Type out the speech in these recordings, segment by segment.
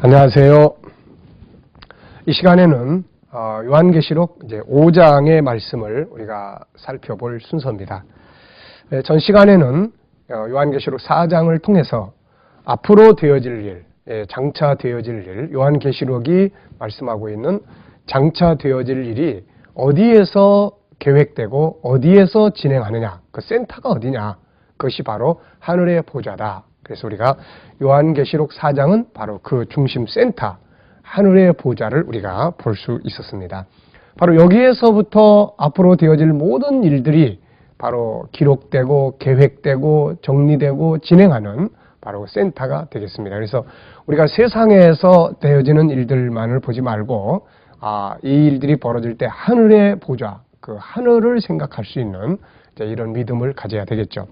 안녕하세요. 이 시간에는 요한계시록 이제 5장의 말씀을 우리가 살펴볼 순서입니다. 전 시간에는 요한계시록 4장을 통해서 앞으로 되어질 일, 장차 되어질 일, 요한계시록이 말씀하고 있는 장차 되어질 일이 어디에서 계획되고 어디에서 진행하느냐, 그 센터가 어디냐, 그것이 바로 하늘의 보좌다. 그래서 우리가 요한계시록 4장은 바로 그 중심 센터, 하늘의 보좌를 우리가 볼 수 있었습니다. 바로 여기에서부터 앞으로 되어질 모든 일들이 바로 기록되고 계획되고 정리되고 진행하는 바로 센터가 되겠습니다. 그래서 우리가 세상에서 되어지는 일들만을 보지 말고 이 일들이 벌어질 때 하늘의 보좌, 그 하늘을 생각할 수 있는 이런 믿음을 가져야 되겠죠.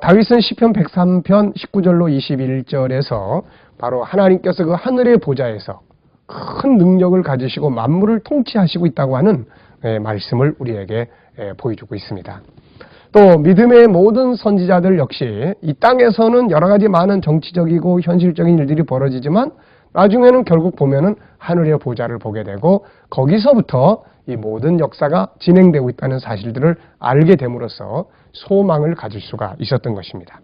다윗은 시편 103편 19절로 21절에서 바로 하나님께서 그 하늘의 보좌에서 큰 능력을 가지시고 만물을 통치하시고 있다고 하는 말씀을 우리에게 보여주고 있습니다. 또 믿음의 모든 선지자들 역시 이 땅에서는 여러 가지 많은 정치적이고 현실적인 일들이 벌어지지만 나중에는 결국 보면은 하늘의 보좌를 보게 되고 거기서부터 이 모든 역사가 진행되고 있다는 사실들을 알게 됨으로써 소망을 가질 수가 있었던 것입니다.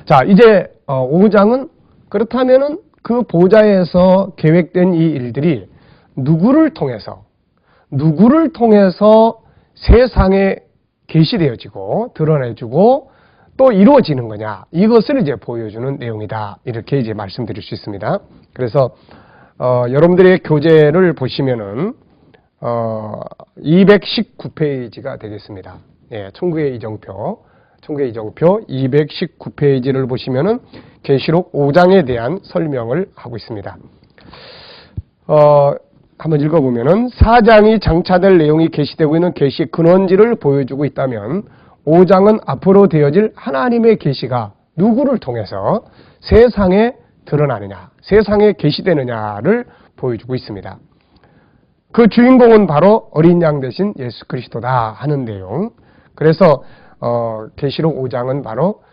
자, 이제 5장은 그렇다면은 그 보좌에서 계획된 이 일들이 누구를 통해서 세상에 계시되어지고 드러내주고 또 이루어지는 거냐, 이것을 이제 보여주는 내용이다. 이렇게 이제 말씀드릴 수 있습니다. 그래서 여러분들의 교재를 보시면은 219페이지가 되겠습니다. 천국의 이정표 219페이지를 보시면은 계시록 5장에 대한 설명을 하고 있습니다. 한번 읽어보면은 4장이 장차될 내용이 계시되고 있는 계시 근원지를 보여주고 있다면 5장은 앞으로 되어질 하나님의 계시가 누구를 통해서 세상에 드러나느냐, 세상에 계시되느냐를 보여주고 있습니다. 그 주인공은 바로 어린 양 대신 예수 그리스도다 하는 내용. 그래서 계시록 5장은 바로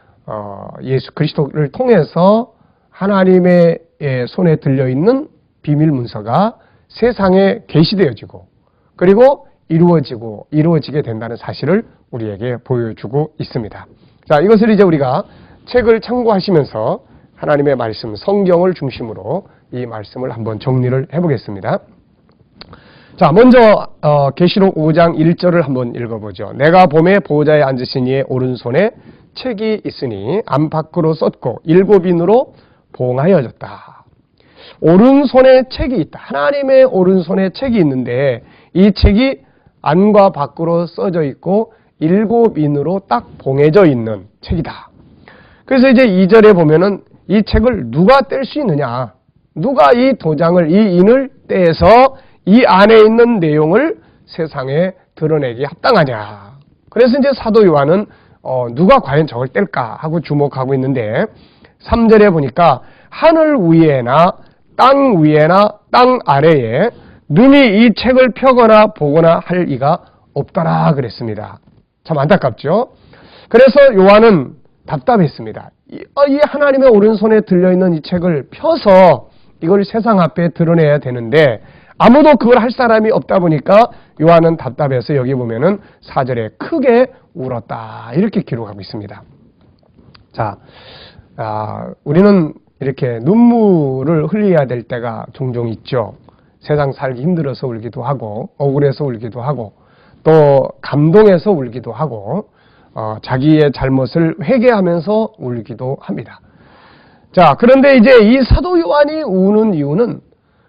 예수 그리스도를 통해서 하나님의 손에 들려있는 비밀 문서가 세상에 계시되어지고 그리고 이루어지게 된다는 사실을 우리에게 보여주고 있습니다. 자, 이것을 이제 우리가 책을 참고하시면서 하나님의 말씀, 성경을 중심으로 이 말씀을 한번 정리를 해보겠습니다. 자, 먼저 계시록 5장 1절을 한번 읽어보죠. 내가 봄에 보호자에 앉으신 이의 오른손에 책이 있으니 안팎으로 썼고 7인으로 봉하여졌다. 오른손에 책이 있다. 하나님의 오른손에 책이 있는데 이 책이 안과 밖으로 써져 있고 7인으로 딱 봉해져 있는 책이다. 그래서 이제 2절에 보면은 이 책을 누가 뗄 수 있느냐, 누가 이 도장을, 이 인을 떼서 이 안에 있는 내용을 세상에 드러내기 합당하냐. 그래서 이제 사도 요한은 누가 과연 저걸 뗄까 하고 주목하고 있는데 3절에 보니까 하늘 위에나 땅 위에나 땅 아래에 눈이 이 책을 펴거나 보거나 할 이가 없더라 그랬습니다. 참 안타깝죠. 그래서 요한은 답답했습니다. 이 하나님의 오른손에 들려있는 이 책을 펴서 이걸 세상 앞에 드러내야 되는데 아무도 그걸 할 사람이 없다 보니까 요한은 답답해서 여기 보면은 4절에 크게 울었다 이렇게 기록하고 있습니다. 자, 우리는 이렇게 눈물을 흘려야 될 때가 종종 있죠. 세상 살기 힘들어서 울기도 하고 억울해서 울기도 하고 또 감동해서 울기도 하고 자기의 잘못을 회개하면서 울기도 합니다. 자, 그런데 이제 이 사도 요한이 우는 이유는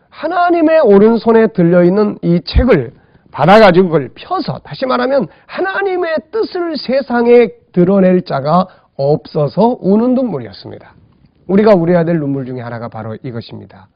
하나님의 오른손에 들려있는 이 책을 받아가지고 그걸 펴서, 다시 말하면 하나님의 뜻을 세상에 드러낼 자가 없어서 우는 눈물이었습니다. 우리가 울어야 될 눈물 중에 하나가 바로 이것입니다.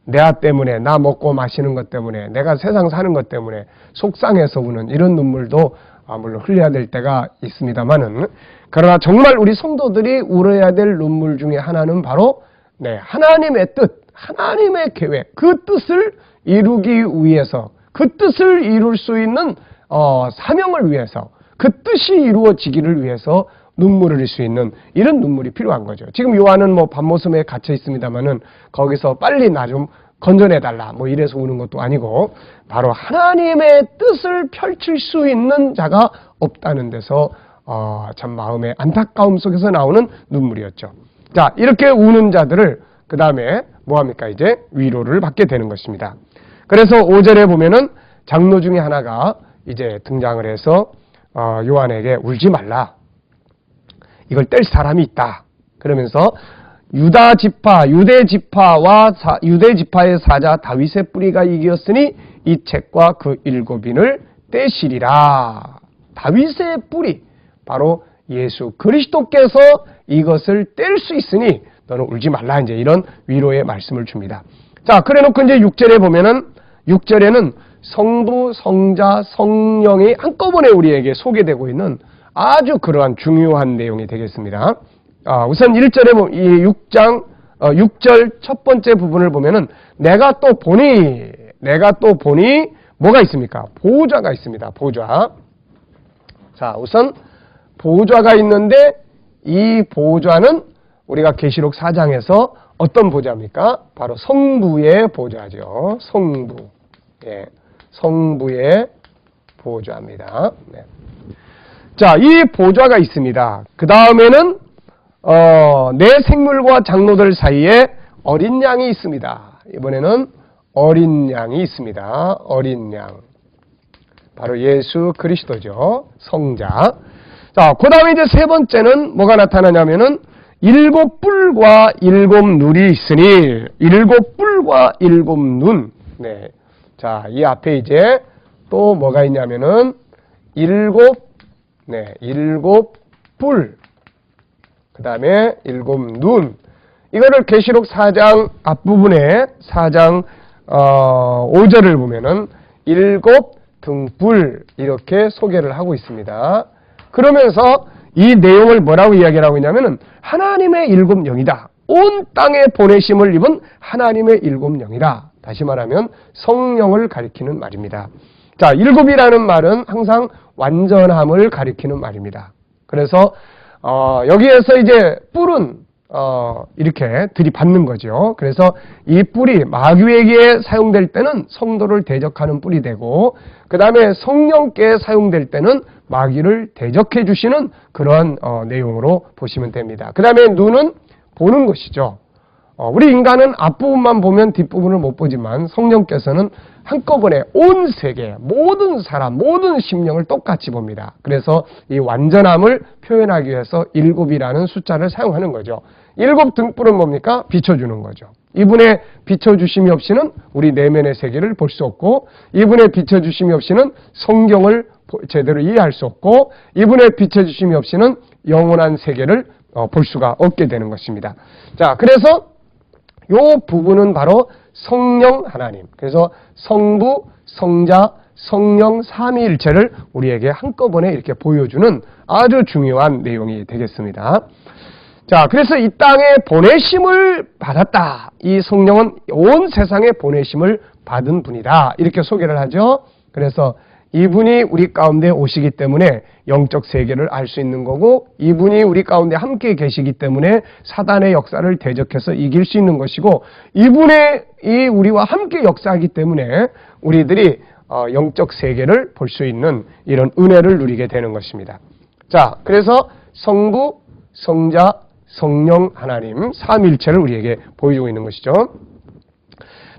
내 때문에, 나 먹고 마시는 것 때문에, 내가 세상 사는 것 때문에 속상해서 우는 이런 눈물도 물론 흘려야 될 때가 있습니다만은, 그러나 정말 우리 성도들이 울어야 될 눈물 중에 하나는 바로 하나님의 뜻, 하나님의 계획, 그 뜻을 이루기 위해서, 그 뜻을 이룰 수 있는 사명을 위해서, 그 뜻이 이루어지기를 위해서 눈물을 흘릴 수 있는 이런 눈물이 필요한 거죠. 지금 요한은 뭐 밤모섬에 갇혀 있습니다만은 거기서 빨리 나 좀 건져내달라 뭐 이래서 우는 것도 아니고 바로 하나님의 뜻을 펼칠 수 있는 자가 없다는 데서 참 마음의 안타까움 속에서 나오는 눈물이었죠. 자, 이렇게 우는 자들을 그 다음에 뭐합니까? 이제 위로를 받게 되는 것입니다. 그래서 5절에 보면은 장로 중에 하나가 이제 등장을 해서 요한에게 울지 말라. 이걸 뗄 사람이 있다. 그러면서 유대 지파의 사자 다윗의 뿌리가 이기었으니 이 책과 그 7인을 떼시리라. 다윗의 뿌리, 바로 예수 그리스도께서 이것을 뗄 수 있으니 너는 울지 말라. 이제 이런 위로의 말씀을 줍니다. 자, 그래 놓고 이제 6절에 보면은 6절에는 성부, 성자, 성령이 한꺼번에 우리에게 소개되고 있는 아주 그러한 중요한 내용이 되겠습니다. 우선 1절에 이 6절 첫 번째 부분을 보면은 내가 또 보니 뭐가 있습니까? 보좌가 있습니다. 보좌. 자, 우선 보좌가 있는데 이 보좌는 우리가 계시록 4장에서 어떤 보좌입니까? 바로 성부의 보좌죠. 성부. 예, 성부의 보좌입니다. 네. 자, 이 보좌가 있습니다. 그 다음에는 내 생물과 장로들 사이에 어린 양이 있습니다. 이번에는 어린 양이 있습니다. 어린 양. 바로 예수 그리스도죠. 성자. 자, 그 다음에 이제 세 번째는 뭐가 나타나냐면은 7뿔과 7눈이 있으니 7뿔과 7눈. 네. 자, 이 앞에 이제 또 뭐가 있냐면은 7뿔. 그 다음에 7눈. 이거를 계시록 4장 앞부분에 4장 5절을 보면은 7등불 이렇게 소개를 하고 있습니다. 그러면서 이 내용을 뭐라고 이야기를 하고 있냐면은 하나님의 7영이다. 온 땅에 보내심을 입은 하나님의 7영이다. 다시 말하면 성령을 가리키는 말입니다. 자, 7이라는 말은 항상 완전함을 가리키는 말입니다. 그래서 여기에서 이제 뿔은 이렇게 들이받는 거죠. 그래서 이 뿔이 마귀에게 사용될 때는 성도를 대적하는 뿔이 되고, 그 다음에 성령께 사용될 때는 마귀를 대적해 주시는 그러한 내용으로 보시면 됩니다. 그 다음에 눈은 보는 것이죠. 우리 인간은 앞부분만 보면 뒷부분을 못 보지만 성령께서는 한꺼번에 온 세계, 모든 사람, 모든 심령을 똑같이 봅니다. 그래서 이 완전함을 표현하기 위해서 7이라는 숫자를 사용하는 거죠. 7등불은 뭡니까? 비춰주는 거죠. 이분의 비춰주심이 없이는 우리 내면의 세계를 볼 수 없고, 이분의 비춰주심이 없이는 성경을 제대로 이해할 수 없고, 이분의 비춰주심이 없이는 영원한 세계를 볼 수가 없게 되는 것입니다. 자, 그래서 요 부분은 바로 성령 하나님. 그래서 성부, 성자, 성령 삼위일체를 우리에게 한꺼번에 이렇게 보여주는 아주 중요한 내용이 되겠습니다. 자, 그래서 이 땅에 보내심을 받았다. 이 성령은 온 세상에 보내심을 받은 분이다. 이렇게 소개를 하죠. 그래서 이분이 우리 가운데 오시기 때문에 영적 세계를 알 수 있는 거고, 이분이 우리 가운데 함께 계시기 때문에 사단의 역사를 대적해서 이길 수 있는 것이고, 이분이 우리와 함께 역사하기 때문에 우리들이 영적 세계를 볼 수 있는 이런 은혜를 누리게 되는 것입니다. 자, 그래서 성부, 성자, 성령 하나님 삼위일체를 우리에게 보여주고 있는 것이죠.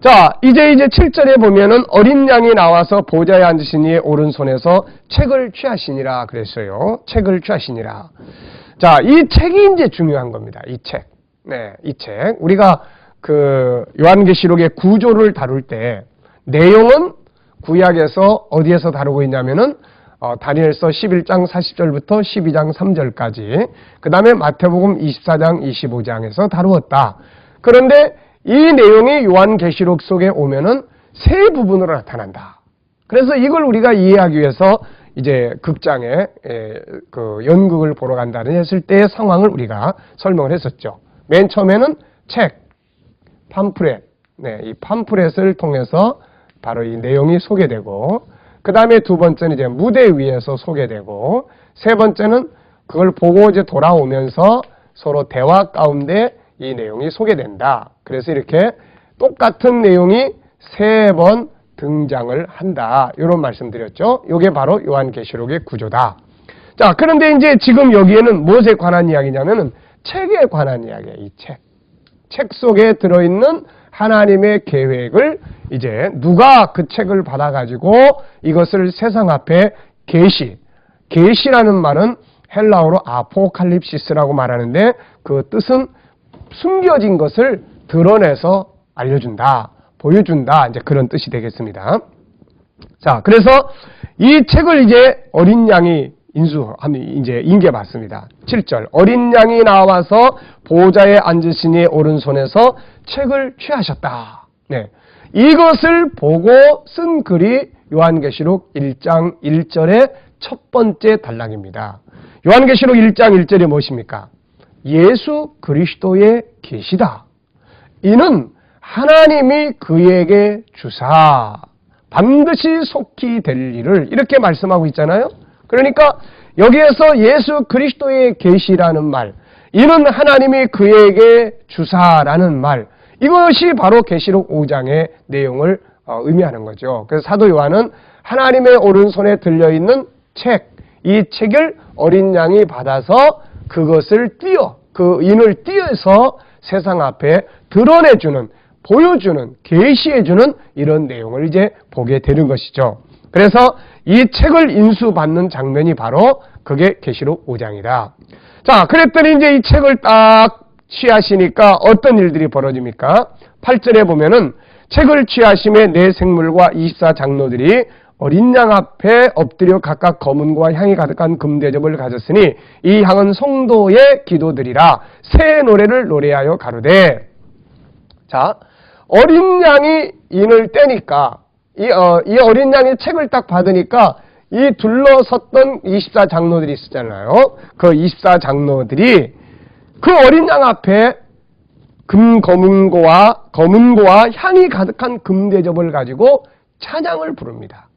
자, 이제 7절에 보면은 어린 양이 나와서 보좌에 앉으신 이의 오른손에서 책을 취하시니라 그랬어요. 책을 취하시니라. 자, 이 책이 이제 중요한 겁니다. 이 책. 네, 이 책. 우리가 그 요한계시록의 구조를 다룰 때 내용은 구약에서 어디에서 다루고 있냐면은 다니엘서 11장 40절부터 12장 3절까지, 그 다음에 마태복음 24장 25장에서 다루었다. 그런데 이 내용이 요한계시록 속에 오면은 세 부분으로 나타난다. 그래서 이걸 우리가 이해하기 위해서 이제 극장에 그 연극을 보러 간다는 했을 때의 상황을 우리가 설명을 했었죠. 맨 처음에는 책, 팜프렛, 네, 이 팜프렛을 통해서 바로 이 내용이 소개되고, 그 다음에 두 번째는 이제 무대 위에서 소개되고, 세 번째는 그걸 보고 이제 돌아오면서 서로 대화 가운데 이 내용이 소개된다. 그래서 이렇게 똑같은 내용이 3번 등장을 한다. 이런 말씀 드렸죠. 이게 바로 요한계시록의 구조다. 자, 그런데 이제 지금 여기에는 무엇에 관한 이야기냐면은 책에 관한 이야기예요. 이 책. 책 속에 들어있는 하나님의 계획을 이제 누가 그 책을 받아가지고 이것을 세상 앞에 계시라는 말은 헬라어로 아포칼립시스라고 말하는데 그 뜻은 숨겨진 것을 드러내서 알려준다, 보여준다, 이제 그런 뜻이 되겠습니다. 자, 그래서 이 책을 이제 어린 양이 이제 인계받습니다. 7절. 어린 양이 나와서 보좌에 앉으시니 오른손에서 책을 취하셨다. 네. 이것을 보고 쓴 글이 요한계시록 1장 1절의 첫 번째 단락입니다. 요한계시록 1장 1절이 무엇입니까? 예수 그리스도의 계시다. 이는 하나님이 그에게 주사 반드시 속히 될 일을 이렇게 말씀하고 있잖아요. 그러니까 여기에서 예수 그리스도의 계시라는 말, 이는 하나님이 그에게 주사라는 말, 이것이 바로 계시록 5장의 내용을 의미하는 거죠. 그래서 사도 요한은 하나님의 오른손에 들려있는 책, 이 책을 어린 양이 받아서 그것을 그 인을 띄어서 세상 앞에 드러내주는, 보여주는, 계시해주는 이런 내용을 이제 보게 되는 것이죠. 그래서 이 책을 인수받는 장면이 바로 그게 계시록 5장이다. 자, 그랬더니 이제 이 책을 딱 취하시니까 어떤 일들이 벌어집니까? 8절에 보면은 책을 취하심에 네 생물과 24장로들이 어린 양 앞에 엎드려 각각 검은과 향이 가득한 금대접을 가졌으니 이 향은 성도의 기도들이라 새 노래를 노래하여 가로되. 자, 어린 양이 인을 떼니까 이 어린 양이 책을 딱 받으니까 이 둘러섰던 24장로들이 있었잖아요. 그 24장로들이 그 어린 양 앞에 검은고와 향이 가득한 금대접을 가지고 찬양을 부릅니다.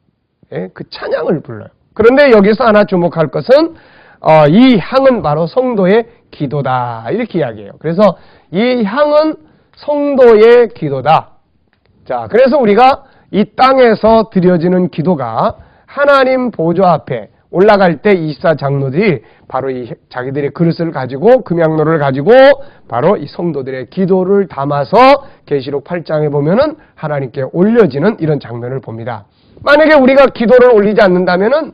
예, 그 찬양을 불러요. 그런데 여기서 하나 주목할 것은 이 향은 바로 성도의 기도다. 이렇게 이야기해요. 그래서 이 향은 성도의 기도다. 자, 그래서 우리가 이 땅에서 드려지는 기도가 하나님 보좌 앞에 올라갈 때 24장로들이 바로 이 자기들의 그릇을 가지고 금양로를 가지고 바로 이 성도들의 기도를 담아서 계시록 8장에 보면은 하나님께 올려지는 이런 장면을 봅니다. 만약에 우리가 기도를 올리지 않는다면은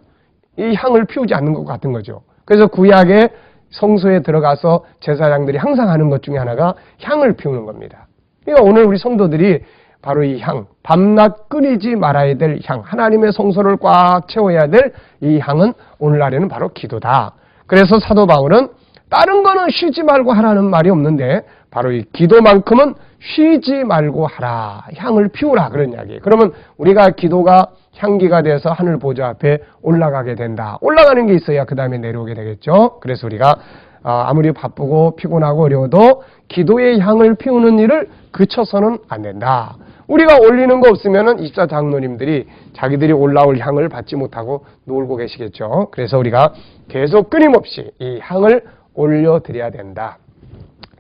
이 향을 피우지 않는 것 같은 거죠. 그래서 구약의 성소에 들어가서 제사장들이 항상 하는 것 중에 하나가 향을 피우는 겁니다. 그러니까 오늘 우리 성도들이 바로 이 향, 밤낮 끊이지 말아야 될 향, 하나님의 성소를 꽉 채워야 될 이 향은 오늘날에는 바로 기도다. 그래서 사도 바울은 다른 거는 쉬지 말고 하라는 말이 없는데 바로 이 기도만큼은 쉬지 말고 하라, 향을 피우라 그런 이야기예요. 그러면 우리가 기도가 향기가 돼서 하늘 보좌 앞에 올라가게 된다. 올라가는 게 있어야 그 다음에 내려오게 되겠죠. 그래서 우리가 아무리 바쁘고 피곤하고 어려워도 기도의 향을 피우는 일을 그쳐서는 안 된다. 우리가 올리는 거 없으면은 24장로님들이 자기들이 올라올 향을 받지 못하고 놀고 계시겠죠. 그래서 우리가 계속 끊임없이 이 향을 올려드려야 된다.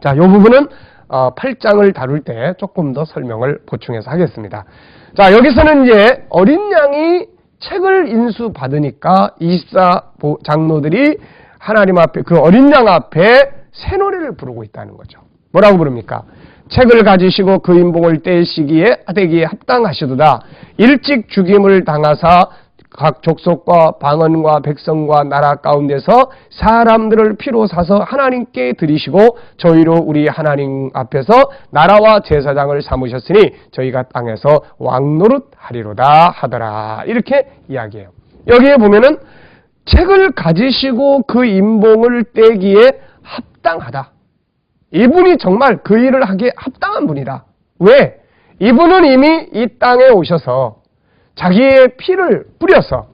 자, 이 부분은 8장을 다룰 때 조금 더 설명을 보충해서 하겠습니다. 자, 여기서는 이제 어린 양이 책을 인수받으니까 24장로들이 하나님 앞에 그 어린 양 앞에 새 노래를 부르고 있다는 거죠. 뭐라고 부릅니까? 책을 가지시고 그 인복을 떼시기에 하되기에 합당하시도다. 일찍 죽임을 당하사 각 족속과 방언과 백성과 나라 가운데서 사람들을 피로 사서 하나님께 드리시고 저희로 우리 하나님 앞에서 나라와 제사장을 삼으셨으니 저희가 땅에서 왕노릇 하리로다 하더라. 이렇게 이야기해요. 여기에 보면은 책을 가지시고 그 인봉을 떼기에 합당하다. 이분이 정말 그 일을 하기에 합당한 분이다. 왜? 이분은 이미 이 땅에 오셔서 자기의 피를 뿌려서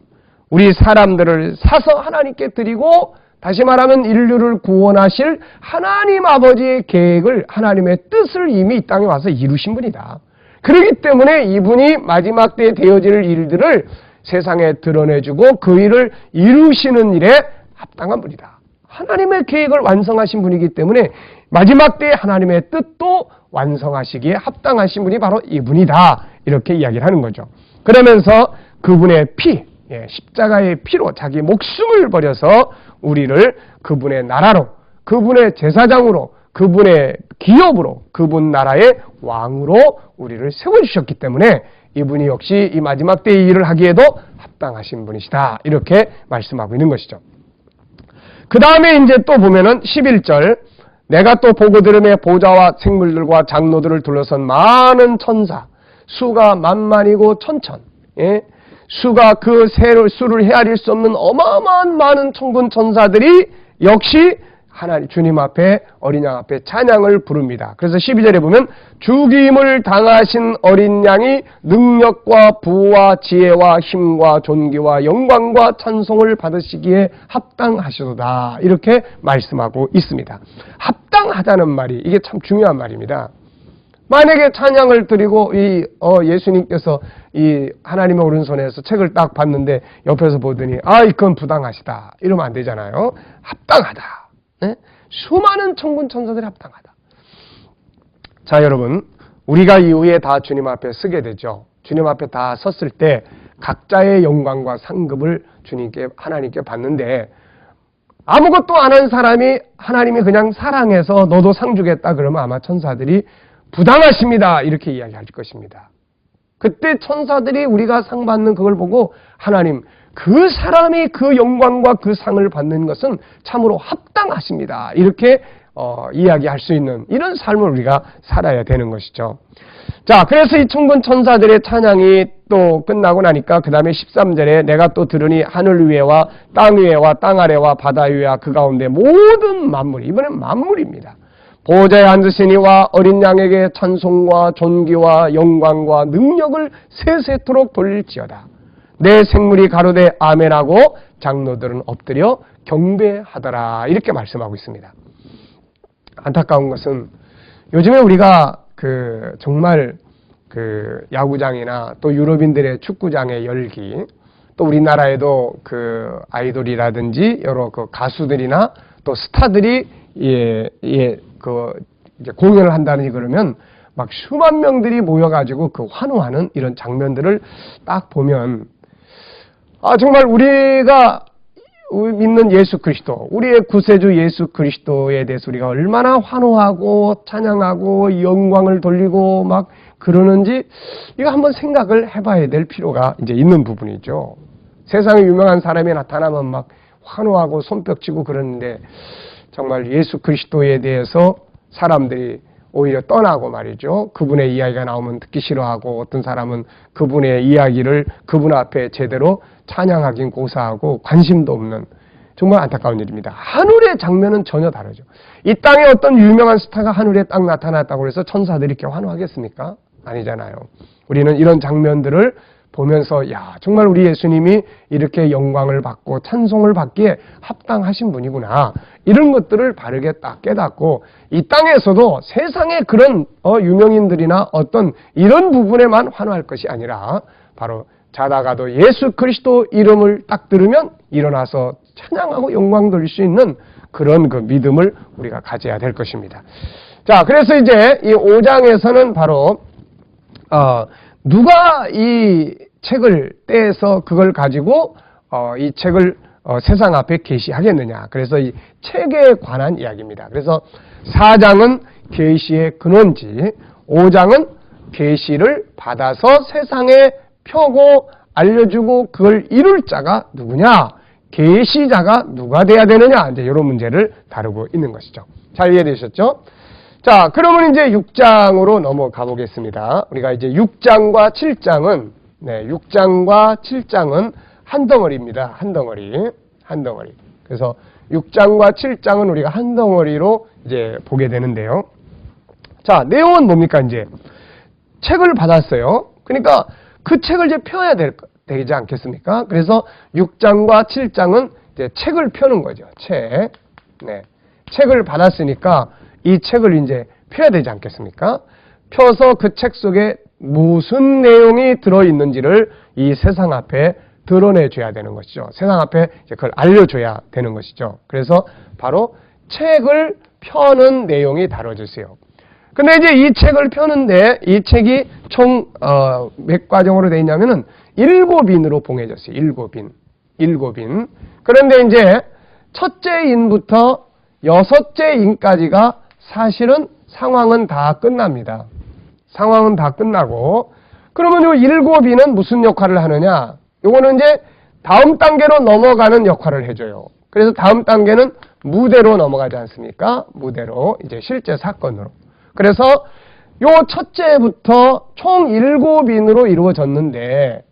우리 사람들을 사서 하나님께 드리고 다시 말하면 인류를 구원하실 하나님 아버지의 계획을 하나님의 뜻을 이미 이 땅에 와서 이루신 분이다. 그렇기 때문에 이분이 마지막 때에 되어질 일들을 세상에 드러내주고 그 일을 이루시는 일에 합당한 분이다. 하나님의 계획을 완성하신 분이기 때문에 마지막 때에 하나님의 뜻도 완성하시기에 합당하신 분이 바로 이분이다. 이렇게 이야기를 하는 거죠. 그러면서 그분의 피, 십자가의 피로 자기 목숨을 버려서 우리를 그분의 나라로, 그분의 제사장으로, 그분의 기업으로, 그분 나라의 왕으로 우리를 세워주셨기 때문에 이분이 역시 이 마지막 때의 일을 하기에도 합당하신 분이시다. 이렇게 말씀하고 있는 것이죠. 그 다음에 이제 또 보면은 11절, 내가 또 보고 들음에 보좌와 생물들과 장로들을 둘러선 많은 천사, 수가 만만이고 천천, 수가 그 수를 헤아릴 수 없는 어마어마한 많은 천군 천사들이 역시 하나님 주님 앞에 어린 양 앞에 찬양을 부릅니다. 그래서 12절에 보면 죽임을 당하신 어린 양이 능력과 부와 지혜와 힘과 존귀와 영광과 찬송을 받으시기에 합당하시도다. 이렇게 말씀하고 있습니다. 합당하다는 말이 이게 참 중요한 말입니다. 만약에 찬양을 드리고 예수님께서 이 하나님의 오른손에서 책을 딱 봤는데 옆에서 보더니 이건 부당하시다. 이러면 안 되잖아요. 합당하다. 네? 수많은 천군 천사들이 합당하다. 자, 여러분, 우리가 이후에 다 주님 앞에 서게 되죠. 주님 앞에 다 섰을 때 각자의 영광과 상급을 하나님께 받는데 아무것도 안 한 사람이 하나님이 그냥 사랑해서 너도 상 주겠다 그러면 아마 천사들이 부당하십니다. 이렇게 이야기할 것입니다. 그때 천사들이 우리가 상 받는 그걸 보고 하나님, 그 사람이 그 영광과 그 상을 받는 것은 참으로 합당하십니다. 이렇게 이야기할 수 있는 이런 삶을 우리가 살아야 되는 것이죠. 자, 그래서 이 천군 천사들의 찬양이 또 끝나고 나니까 그 다음에 13절에 내가 또 들으니 하늘 위에와 땅 위에와 땅 아래와 바다 위와 그 가운데 모든 만물, 이번엔 만물입니다. 보좌에 앉으신 이와 어린 양에게 찬송과 존귀와 영광과 능력을 세세토록 돌릴지어다. 내 생물이 가로되 아멘하고 장로들은 엎드려 경배하더라. 이렇게 말씀하고 있습니다. 안타까운 것은 요즘에 우리가 정말 야구장이나 또 유럽인들의 축구장의 열기, 또 우리나라에도 아이돌이라든지 여러 가수들이나 또 스타들이 이제 공연을 한다니 그러면 막 수만 명들이 모여가지고 환호하는 이런 장면들을 딱 보면 정말 우리가 믿는 예수 그리스도, 우리의 구세주 예수 그리스도에 대해서 우리가 얼마나 환호하고 찬양하고 영광을 돌리고 막 그러는지 이거 한번 생각을 해봐야 될 필요가 이제 있는 부분이죠. 세상에 유명한 사람이 나타나면 막 환호하고 손뼉치고 그러는데 정말 예수 그리스도에 대해서 사람들이 오히려 떠나고 말이죠. 그분의 이야기가 나오면 듣기 싫어하고 어떤 사람은 그분의 이야기를 그분 앞에 제대로 찬양하긴 고사하고 관심도 없는 정말 안타까운 일입니다. 하늘의 장면은 전혀 다르죠. 이 땅에 어떤 유명한 스타가 하늘에 딱 나타났다고 해서 천사들이 이렇게 환호하겠습니까? 아니잖아요. 우리는 이런 장면들을 보면서 정말 우리 예수님이 이렇게 영광을 받고 찬송을 받기에 합당하신 분이구나. 이런 것들을 바르게 딱 깨닫고 이 땅에서도 세상에 그런 유명인들이나 어떤 이런 부분에만 환호할 것이 아니라 바로 자다가도 예수 그리스도 이름을 딱 들으면 일어나서 찬양하고 영광 돌릴 수 있는 그런 믿음을 우리가 가져야 될 것입니다. 자, 그래서 이제 이 5장에서는 바로 누가 이 책을 떼서 그걸 가지고 이 책을 세상 앞에 계시하겠느냐. 그래서 이 책에 관한 이야기입니다. 그래서 4장은 계시의 근원지, 5장은 계시를 받아서 세상에 펴고 알려주고 그걸 이룰 자가 누구냐, 계시자가 누가 돼야 되느냐, 이제 이런 문제를 다루고 있는 것이죠. 잘 이해되셨죠? 자, 그러면 이제 6장으로 넘어가 보겠습니다. 우리가 이제 6장과 7장은 6장과 7장은 한 덩어리입니다. 한 덩어리. 그래서 6장과 7장은 우리가 한 덩어리로 이제 보게 되는데요. 자, 내용은 뭡니까? 이제 책을 받았어요. 그러니까 그 책을 이제 펴야 되지 않겠습니까? 그래서 6장과 7장은 이제 책을 펴는 거죠. 책. 책을 받았으니까 이 책을 이제 펴야 되지 않겠습니까? 펴서 그 책 속에 무슨 내용이 들어있는지를 이 세상 앞에 드러내줘야 되는 것이죠. 세상 앞에 이제 그걸 알려줘야 되는 것이죠. 그래서 바로 책을 펴는 내용이 다뤄졌어요. 근데 이제 이 책을 펴는데 이 책이 총 몇 과정으로 되어 있냐면은 7인으로 봉해졌어요. 7인. 그런데 이제 첫째 인부터 6째 인까지가 사실은 상황은 다 끝납니다. 상황은 다 끝나고, 그러면 요 7인은 무슨 역할을 하느냐? 요거는 이제 다음 단계로 넘어가는 역할을 해줘요. 그래서 다음 단계는 무대로 넘어가지 않습니까? 무대로, 이제 실제 사건으로. 그래서 요 첫째부터 총 7인으로 이루어졌는데,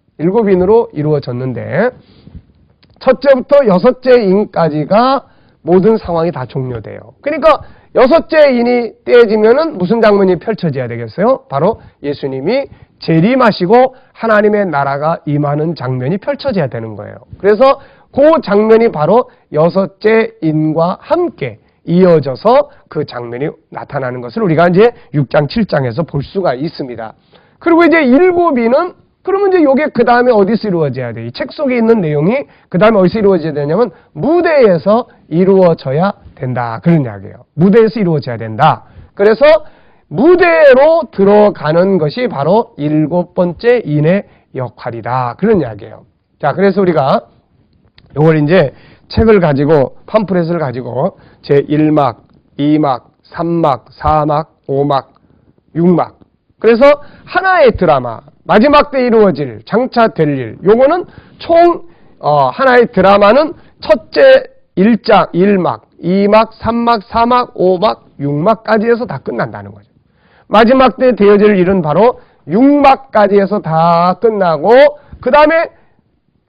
첫째부터 6째 인까지가 모든 상황이 다 종료돼요. 그러니까 6째 인이 떼어지면은 무슨 장면이 펼쳐져야 되겠어요? 바로 예수님이 재림하시고 하나님의 나라가 임하는 장면이 펼쳐져야 되는 거예요. 그래서 그 장면이 바로 6째 인과 함께 이어져서 그 장면이 나타나는 것을 우리가 이제 6장, 7장에서 볼 수가 있습니다. 그리고 이제 7인은 그러면 이제 요게 그 다음에 어디서 이루어져야 돼? 이 책 속에 있는 내용이 그 다음에 어디서 이루어져야 되냐면 무대에서 이루어져야 된다. 그런 이야기예요. 무대에서 이루어져야 된다. 그래서 무대로 들어가는 것이 바로 7번째 인의 역할이다. 그런 이야기예요. 자, 그래서 우리가 요걸 이제 책을 가지고, 팜프렛을 가지고 제1막, 2막, 3막, 4막, 5막, 6막. 그래서 하나의 드라마, 마지막 때 이루어질, 장차 될 일, 요거는 총 하나의 드라마는 첫째 1장, 1막, 2막, 3막, 4막, 5막, 6막까지 해서 다 끝난다는 거죠. 마지막 때 되어질 일은 바로 6막까지 해서 다 끝나고, 그 다음에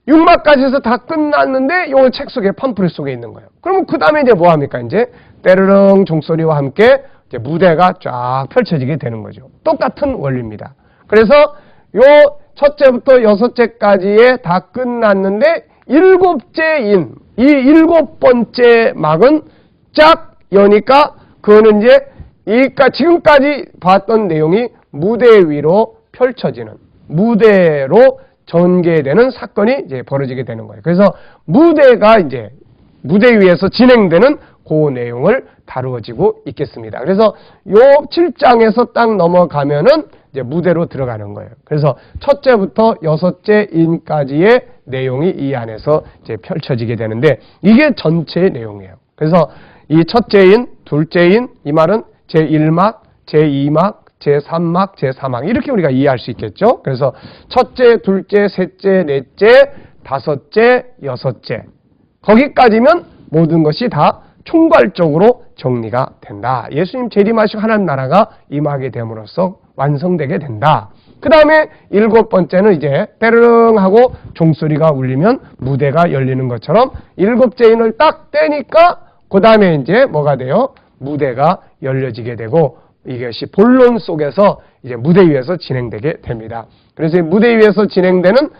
6막까지 해서 다 끝났는데 요 책 속에, 팜프렛 속에 있는 거예요. 그러면 그 다음에 이제 뭐 합니까? 이제 때르릉 종소리와 함께 이제 무대가 쫙 펼쳐지게 되는 거죠. 똑같은 원리입니다. 그래서 요 첫째부터 6째까지에 다 끝났는데 7째 인, 이 7번째 막은 쫙 여니까 그거는 이제 지금까지 봤던 내용이 무대 위로 펼쳐지는, 무대로 전개되는 사건이 이제 벌어지게 되는 거예요. 그래서 무대가 이제 무대 위에서 진행되는 그 내용을 다루어지고 있겠습니다. 그래서 요 7장에서 딱 넘어가면은 이제 무대로 들어가는 거예요. 그래서 첫째부터 6째 인까지의 내용이 이 안에서 이제 펼쳐지게 되는데 이게 전체의 내용이에요. 그래서 이 첫째 인, 둘째 인, 이 말은 제1막, 제2막, 제3막, 제4막 이렇게 우리가 이해할 수 있겠죠. 그래서 첫째, 둘째, 셋째, 넷째, 다섯째, 여섯째 거기까지면 모든 것이 다 총괄적으로 정리가 된다. 예수님 재림하시고 하나님 나라가 임하게 됨으로써 완성되게 된다. 그 다음에 7번째는 이제 때르릉 하고 종소리가 울리면 무대가 열리는 것처럼 7째 인을 딱 떼니까 그 다음에 이제 뭐가 돼요? 무대가 열려지게 되고 이것이 본론 속에서 이제 무대 위에서 진행되게 됩니다. 그래서 이 무대 위에서 진행되는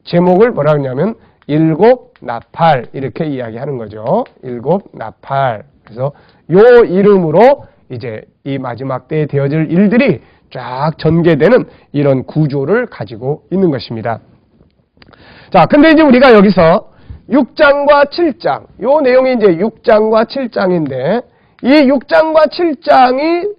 제목을 뭐라 하냐면 7나팔 이렇게 이야기하는 거죠. 7나팔. 그래서 요 이름으로 이제 이 마지막 때에 되어질 일들이 쫙 전개되는 이런 구조를 가지고 있는 것입니다. 자, 근데 이제 우리가 여기서 6장과 7장, 요 내용이 이제 6장과 7장인데 이 6장과 7장이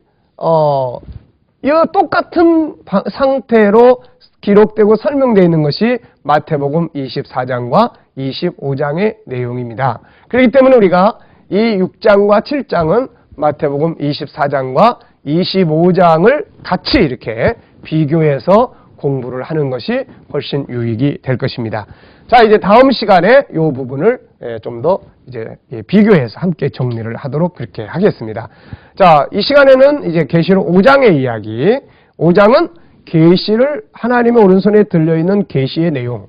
이 똑같은 상태로 기록되고 설명되어 있는 것이 마태복음 24장과 25장의 내용입니다. 그렇기 때문에 우리가 이 6장과 7장은 마태복음 24장과 25장을 같이 이렇게 비교해서 공부를 하는 것이 훨씬 유익이 될 것입니다. 자, 이제 다음 시간에 이 부분을 좀 더 이제 비교해서 함께 정리를 하도록 그렇게 하겠습니다. 자, 이 시간에는 이제 계시록 5장의 이야기, 5장은 계시를 하나님의 오른손에 들려있는 계시의 내용,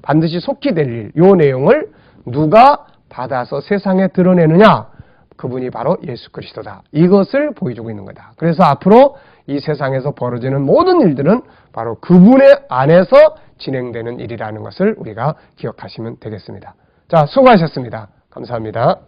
반드시 속히 될 일, 이 내용을 누가 받아서 세상에 드러내느냐? 그분이 바로 예수 그리스도다. 이것을 보여주고 있는 거다. 그래서 앞으로 이 세상에서 벌어지는 모든 일들은 바로 그분의 안에서 진행되는 일이라는 것을 우리가 기억하시면 되겠습니다. 자, 수고하셨습니다. 감사합니다.